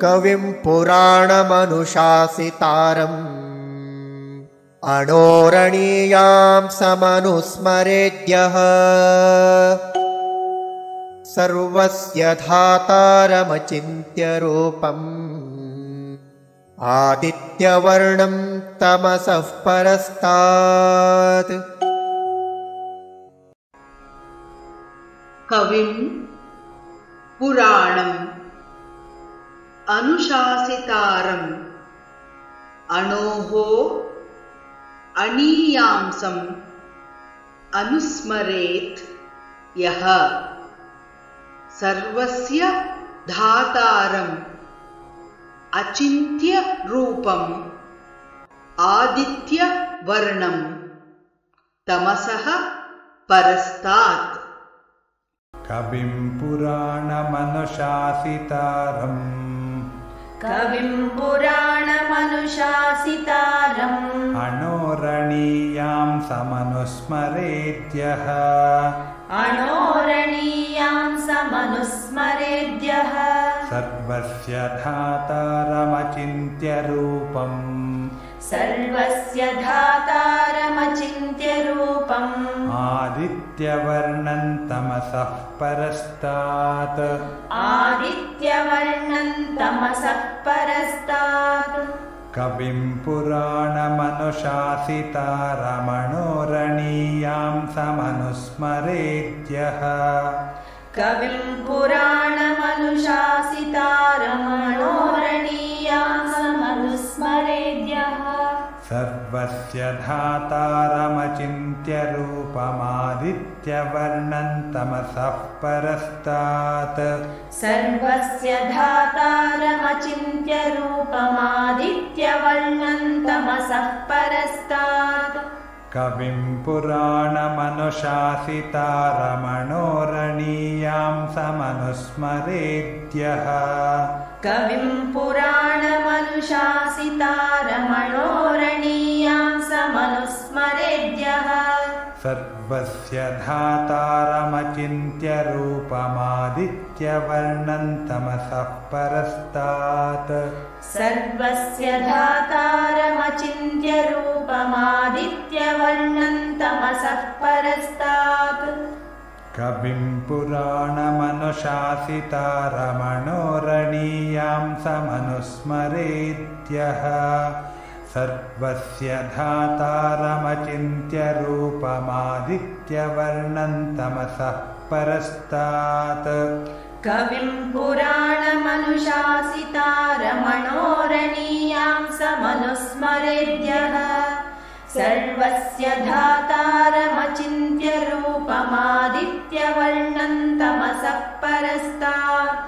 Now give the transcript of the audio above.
कविं पुराणमनुशासितारम् अणोरणीयां समनुस्मरेद्यः सर्वस्य धातारमचिन्त्यरूपम् आदित्यवर्णं तमसः परस्तात्। कविं पुराणम् अनुशासितारम् अणोः अणीयांसम् अनुस्मरेत् यः सर्वस्य धातारम् अचिन्त्य रूपम् आदित्य वर्णं तमसः परस्तात्। कविं पुराणमनुशासितारम् अणोरणीयां समनुस्मरेद्यः सर्वस्य धातारमचिन्त्य रूपम् आदित्यवर्णं तमसः परस्तात्। कविं पुराणमनुशासितारमणोरणीयां समनुस्मरेद्यः सर्वस्य धातारमचिन्त्य रूपमादित्यवर्णं तमसः परस्तात्। कविं पुराणमनुशासितारमणोरणीयां समनुस्मरेद्यः सर्वस्य धातारमचिन्त्य रूपमादित्यवर्णं तमसः परस्तात्। कविं पुराणमनुशासितारमणोरणीयां समनुस्मरेद्यः सर्वस्य धातारमचिन्त्य रूपमादित्यवर्णं तमसः परस्तात्। कविं पुराणमनुशासितारमणोरणीयां समनुस्मरेद्यः सर्वस्य धातारमचिन्त्य रूपमादित्यवर्णं तमसः परस्तात्।